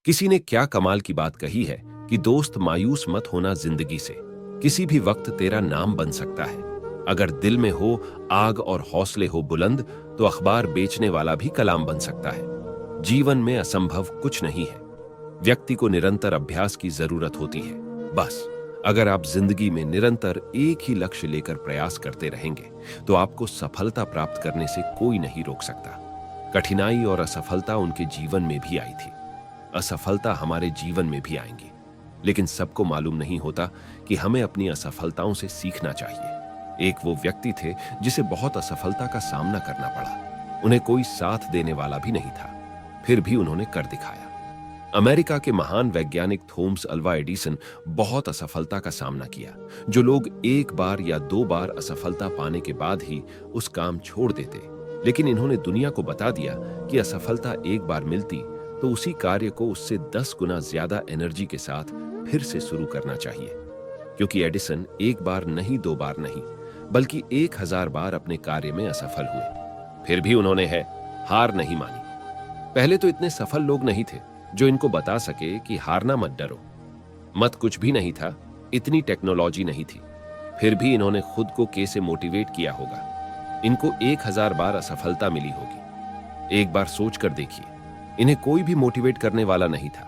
किसी ने क्या कमाल की बात कही है कि दोस्त, मायूस मत होना जिंदगी से। किसी भी वक्त तेरा नाम बन सकता है। अगर दिल में हो आग और हौसले हो बुलंद, तो अखबार बेचने वाला भी कलाम बन सकता है। जीवन में असंभव कुछ नहीं है। व्यक्ति को निरंतर अभ्यास की जरूरत होती है। बस अगर आप जिंदगी में निरंतर एक ही लक्ष्य लेकर प्रयास करते रहेंगे, तो आपको सफलता प्राप्त करने से कोई नहीं रोक सकता। कठिनाई और असफलता उनके जीवन में भी आई थी। असफलता हमारे जीवन में भी आएंगी, लेकिन सबको मालूम नहीं होता कि हमें अपनी असफलताओं से सीखना चाहिए। एक वो व्यक्ति थे जिसे बहुत असफलता का सामना करना पड़ा। उन्हें कोई साथ देने वाला भी नहीं था, फिर भी उन्होंने कर दिखाया। अमेरिका के महान वैज्ञानिक थॉमस अल्वा एडिसन बहुत असफलता का सामना किया। जो लोग एक बार या दो बार असफलता पाने के बाद ही उस काम छोड़ देते, लेकिन इन्होंने दुनिया को बता दिया कि असफलता एक बार मिलती तो उसी कार्य को उससे 10 गुना ज्यादा एनर्जी के साथ फिर से शुरू करना चाहिए। क्योंकि एडिसन एक बार नहीं, दो बार नहीं, बल्कि 1000 बार अपने कार्य में असफल हुए, फिर भी उन्होंने हार नहीं मानी। पहले तो इतने सफल लोग नहीं थे जो इनको बता सके कि हारना मत डरो। मत कुछ भी नहीं था, इतनी टेक्नोलॉजी नहीं थी, फिर भी इन्होंने खुद को कैसे मोटिवेट किया होगा। इनको 1000 बार असफलता मिली होगी। एक बार सोच कर देखिए, इन्हें कोई भी मोटिवेट करने वाला नहीं था,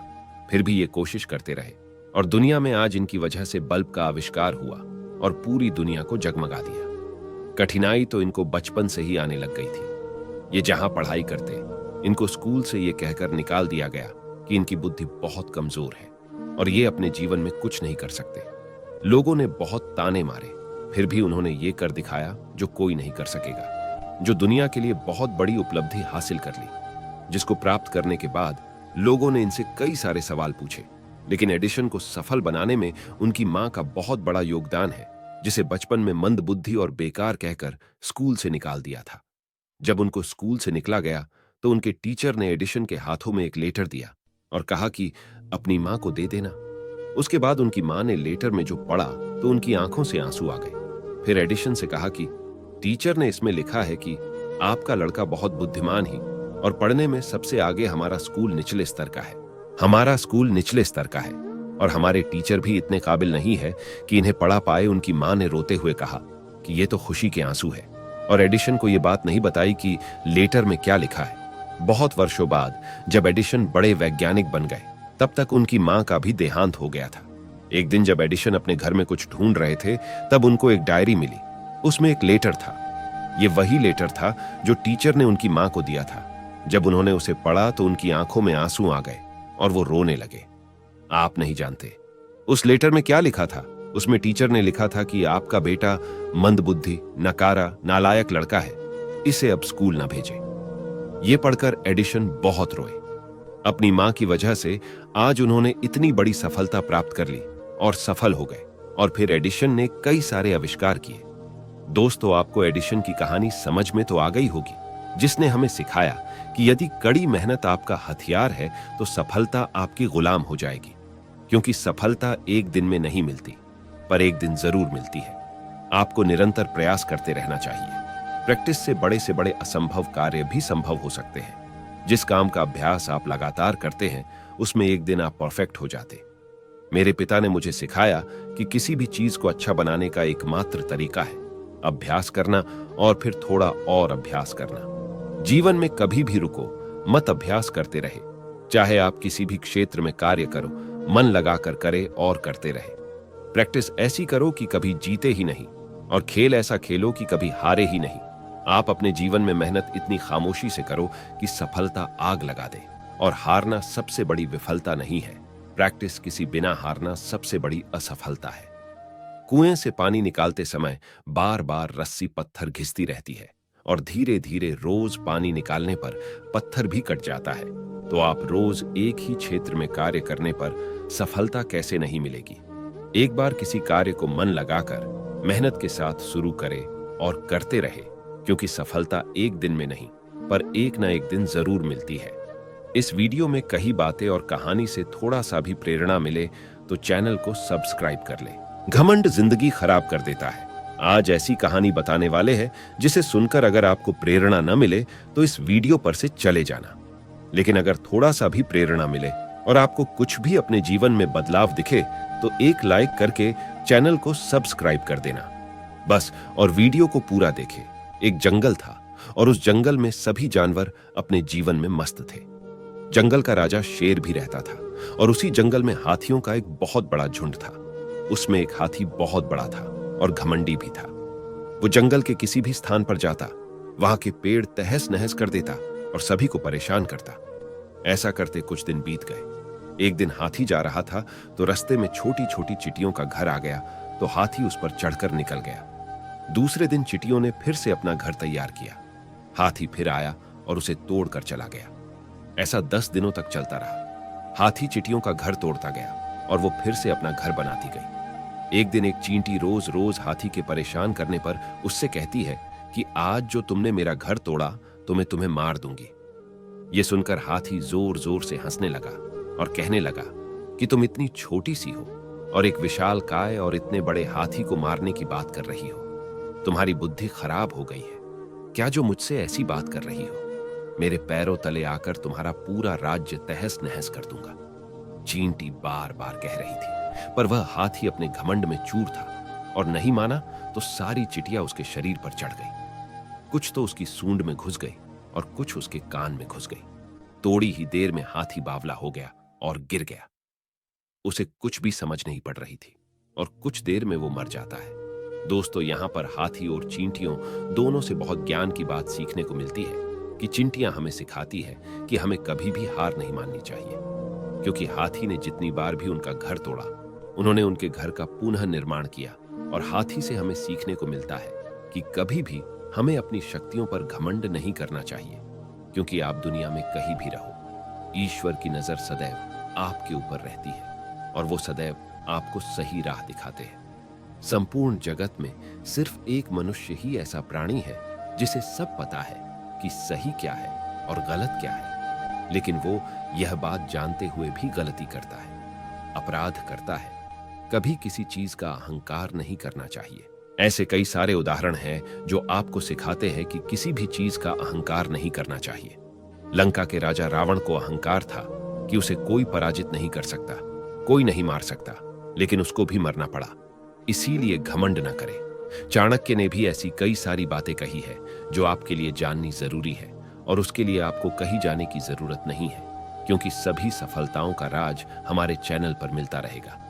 फिर भी ये कोशिश करते रहे, और दुनिया में आज इनकी वजह से बल्ब का आविष्कार हुआ और पूरी दुनिया को जगमगा दिया। कठिनाई तो इनको बचपन से ही आने लग गई थी। ये जहां पढ़ाई करते, इनको स्कूल से ये कहकर निकाल दिया गया कि इनकी बुद्धि बहुत कमजोर है और ये अपने जीवन में कुछ नहीं कर सकते। लोगों ने बहुत ताने मारे, फिर भी उन्होंने ये कर दिखाया जो कोई नहीं कर सकेगा। जो दुनिया के लिए बहुत बड़ी उपलब्धि हासिल कर ली, जिसको प्राप्त करने के बाद लोगों ने इनसे कई सारे सवाल पूछे, लेकिन एडिशन को सफल बनाने में उनकी मां का बहुत बड़ा योगदान है, जिसे बचपन में मंद बुद्धि और बेकार कहकर स्कूल से निकाल दिया था। जब उनको स्कूल से निकला गया तो उनके टीचर ने एडिशन के हाथों में एक लेटर दिया और कहा कि अपनी मां को दे देना। उसके बाद उनकी मां ने लेटर में जो पढ़ा तो उनकी आंखों से आंसू आ गए। फिर एडिशन से कहा कि टीचर ने इसमें लिखा है कि आपका लड़का बहुत बुद्धिमान ही और पढ़ने में सबसे आगे हमारा स्कूल निचले स्तर का है। हमारा स्कूल निचले स्तर का है और हमारे टीचर भी इतने काबिल नहीं है कि इन्हें पढ़ा पाए। उनकी मां ने रोते हुए कहा कि ये तो खुशी के आंसू है, और एडिशन को ये बात नहीं बताई कि लेटर में क्या लिखा है। बहुत वर्षों बाद जब एडिशन बड़े वैज्ञानिक बन गए, तब तक उनकी मां का भी देहांत हो गया था। एक दिन जब एडिशन अपने घर में कुछ ढूंढ रहे थे, तब उनको एक डायरी मिली। उसमें एक लेटर था। ये वही लेटर था जो टीचर ने उनकी मां को दिया था। जब उन्होंने उसे पढ़ा तो उनकी आंखों में आंसू आ गए और वो रोने लगे। आप नहीं जानते उस लेटर में क्या लिखा था। उसमें टीचर ने लिखा था कि आपका बेटा मंदबुद्धि, नकारा, नालायक लड़का है, इसे अब स्कूल ना भेजें। ये पढ़कर एडिशन बहुत रोए। अपनी मां की वजह से आज उन्होंने इतनी बड़ी सफलता प्राप्त कर ली और सफल हो गए, और फिर एडिशन ने कई सारे आविष्कार किए। दोस्तों, आपको एडिशन की कहानी समझ में तो आ गई होगी, जिसने हमें सिखाया कि यदि कड़ी मेहनत आपका हथियार है तो सफलता आपकी गुलाम हो जाएगी। क्योंकि सफलता एक दिन में नहीं मिलती, पर एक दिन जरूर मिलती है। आपको निरंतर प्रयास करते रहना चाहिए। प्रैक्टिस से बड़े असंभव कार्य भी संभव हो सकते हैं। जिस काम का अभ्यास आप लगातार करते हैं, उसमें एक दिन आप परफेक्ट हो जाते। मेरे पिता ने मुझे सिखाया कि किसी भी चीज को अच्छा बनाने का एकमात्र तरीका है अभ्यास करना, और फिर थोड़ा और अभ्यास करना। जीवन में कभी भी रुको मत, अभ्यास करते रहे। चाहे आप किसी भी क्षेत्र में कार्य करो, मन लगाकर करे और करते रहे। प्रैक्टिस ऐसी करो कि कभी जीते ही नहीं, और खेल ऐसा खेलो कि कभी हारे ही नहीं। आप अपने जीवन में मेहनत इतनी खामोशी से करो कि सफलता आग लगा दे, और हारना सबसे बड़ी विफलता नहीं है। प्रैक्टिस किसी बिना हारना सबसे बड़ी असफलता है। कुएं से पानी निकालते समय बार बार रस्सी पत्थर घिसती रहती है, और धीरे धीरे रोज पानी निकालने पर पत्थर भी कट जाता है। तो आप रोज एक ही क्षेत्र में कार्य करने पर सफलता कैसे नहीं मिलेगी। एक बार किसी कार्य को मन लगाकर मेहनत के साथ शुरू करें और करते रहे, क्योंकि सफलता एक दिन में नहीं, पर एक ना एक दिन जरूर मिलती है। इस वीडियो में कही बातें और कहानी से थोड़ा सा भी प्रेरणा मिले तो चैनल को सब्सक्राइब कर ले। घमंड जिंदगी खराब कर देता है। आज ऐसी कहानी बताने वाले हैं जिसे सुनकर अगर आपको प्रेरणा न मिले तो इस वीडियो पर से चले जाना, लेकिन अगर थोड़ा सा भी प्रेरणा मिले और आपको कुछ भी अपने जीवन में बदलाव दिखे तो एक लाइक करके चैनल को सब्सक्राइब कर देना बस। और वीडियो को पूरा देखें। एक जंगल था और उस जंगल में सभी जानवर अपने जीवन में मस्त थे। जंगल का राजा शेर भी रहता था और उसी जंगल में हाथियों का एक बहुत बड़ा झुंड था। उसमें एक हाथी बहुत बड़ा था और घमंडी भी था। वो जंगल के किसी भी स्थान पर जाता, वहां के पेड़ तहस नहस कर देता और सभी को परेशान करता। ऐसा करते कुछ दिन बीत गए। एक दिन हाथी जा रहा था तो रास्ते में छोटी छोटी चिटियों का घर आ गया तो हाथी उस पर चढ़कर निकल गया। दूसरे दिन चिटियों ने फिर से अपना घर तैयार किया। हाथी फिर आया और उसे तोड़कर चला गया। ऐसा 10 दिनों तक चलता रहा। हाथी चिटियों का घर तोड़ता गया और वो फिर से अपना घर बनाती गई। एक दिन एक चींटी रोज रोज हाथी के परेशान करने पर उससे कहती है कि आज जो तुमने मेरा घर तोड़ा तो मैं तुम्हें मार दूंगी। ये सुनकर हाथी जोर जोर से हंसने लगा और कहने लगा कि तुम इतनी छोटी सी हो और एक विशाल काय और इतने बड़े हाथी को मारने की बात कर रही हो। तुम्हारी बुद्धि खराब हो गई है क्या जो मुझसे ऐसी बात कर रही हो? मेरे पैरों तले आकर तुम्हारा पूरा राज्य तहस नहस कर दूंगा। चींटी बार बार कह रही थी पर वह हाथी अपने घमंड में चूर था और नहीं माना तो सारी चिटिया उसके शरीर पर चढ़ गई। कुछ तो उसकी सूंड में घुस गई और कुछ उसके कान में घुस गई। थोड़ी ही देर में हाथी बावला हो गया और गिर गया। उसे कुछ भी समझ नहीं पड़ रही थी और कुछ देर में वो मर जाता है। दोस्तों, यहां पर हाथी और चींटियों दोनों से बहुत ज्ञान की बात सीखने को मिलती है कि चिंटियां हमें सिखाती है कि हमें कभी भी हार नहीं माननी चाहिए, क्योंकि हाथी ने जितनी बार भी उनका घर तोड़ा उन्होंने उनके घर का पुनः निर्माण किया। और हाथी से हमें सीखने को मिलता है कि कभी भी हमें अपनी शक्तियों पर घमंड नहीं करना चाहिए, क्योंकि आप दुनिया में कहीं भी रहो, ईश्वर की नजर सदैव आपके ऊपर रहती है और वो सदैव आपको सही राह दिखाते हैं। संपूर्ण जगत में सिर्फ एक मनुष्य ही ऐसा प्राणी है जिसे सब पता है कि सही क्या है और गलत क्या है, लेकिन वो यह बात जानते हुए भी गलती करता है, अपराध करता है। कभी किसी चीज का अहंकार नहीं करना चाहिए। ऐसे कई सारे उदाहरण हैं जो आपको सिखाते हैं कि किसी भी चीज का अहंकार नहीं करना चाहिए। लंका के राजा रावण को अहंकार था कि उसे कोई पराजित नहीं कर सकता, कोई नहीं मार सकता, लेकिन उसको भी मरना पड़ा। इसीलिए घमंड न करें। चाणक्य ने भी ऐसी कई सारी बातें कही है जो आपके लिए जाननी जरूरी है और उसके लिए आपको कहीं जाने की जरूरत नहीं है, क्योंकि सभी सफलताओं का राज हमारे चैनल पर मिलता रहेगा।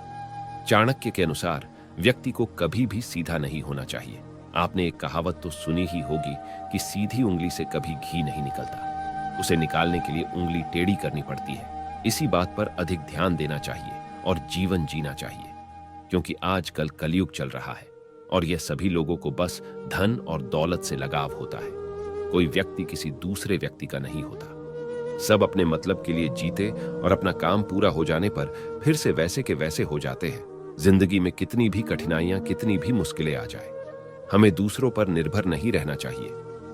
चाणक्य के अनुसार व्यक्ति को कभी भी सीधा नहीं होना चाहिए। आपने एक कहावत तो सुनी ही होगी कि सीधी उंगली से कभी घी नहीं निकलता, उसे निकालने के लिए उंगली टेढ़ी करनी पड़ती है। इसी बात पर अधिक ध्यान देना चाहिए और जीवन जीना चाहिए, क्योंकि आजकल कलयुग चल रहा है और यह सभी लोगों को बस धन और दौलत से लगाव होता है। कोई व्यक्ति किसी दूसरे व्यक्ति का नहीं होता। सब अपने मतलब के लिए जीते और अपना काम पूरा हो जाने पर फिर से वैसे के वैसे हो जाते हैं। जिंदगी में कितनी भी कठिनाइयां, कितनी भी मुश्किलें आ जाए, हमें दूसरों पर निर्भर नहीं रहना चाहिए,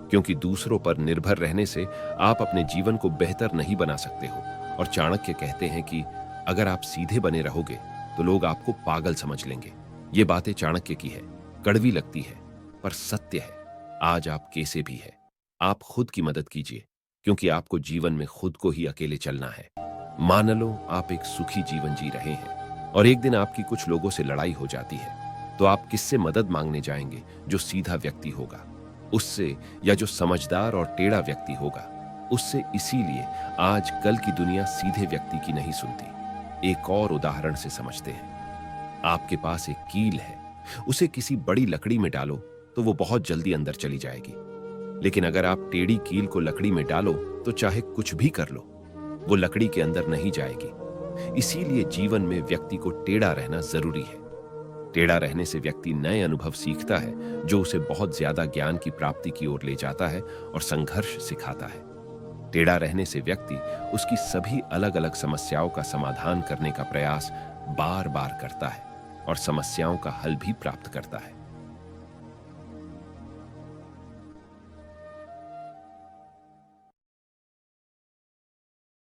क्योंकि दूसरों पर निर्भर रहने से आप अपने जीवन को बेहतर नहीं बना सकते हो। और चाणक्य कहते हैं कि अगर आप सीधे बने रहोगे तो लोग आपको पागल समझ लेंगे। ये बातें चाणक्य की है, कड़वी लगती है पर सत्य है। आज आप कैसे भी है, आप खुद की मदद कीजिए, क्योंकि आपको जीवन में खुद को ही अकेले चलना है। मान लो आप एक सुखी जीवन जी रहे हैं और एक दिन आपकी कुछ लोगों से लड़ाई हो जाती है, तो आप किससे मदद मांगने जाएंगे? जो सीधा व्यक्ति होगा उससे, या जो समझदार और टेढ़ा व्यक्ति होगा उससे। इसीलिए आज कल की दुनिया सीधे व्यक्ति की नहीं सुनती। एक और उदाहरण से समझते हैं। आपके पास एक कील है, उसे किसी बड़ी लकड़ी में डालो तो वो बहुत जल्दी अंदर चली जाएगी, लेकिन अगर आप टेढ़ी कील को लकड़ी में डालो तो चाहे कुछ भी कर लो, वो लकड़ी के अंदर नहीं जाएगी। इसीलिए जीवन में व्यक्ति को टेढ़ा रहना जरूरी है। टेढ़ा रहने से व्यक्ति नए अनुभव सीखता है, जो उसे बहुत ज्यादा ज्ञान की प्राप्ति की ओर ले जाता है और संघर्ष सिखाता है। टेढ़ा रहने से व्यक्ति उसकी सभी अलग अलग समस्याओं का समाधान करने का प्रयास बार बार करता है और समस्याओं का हल भी प्राप्त करता है।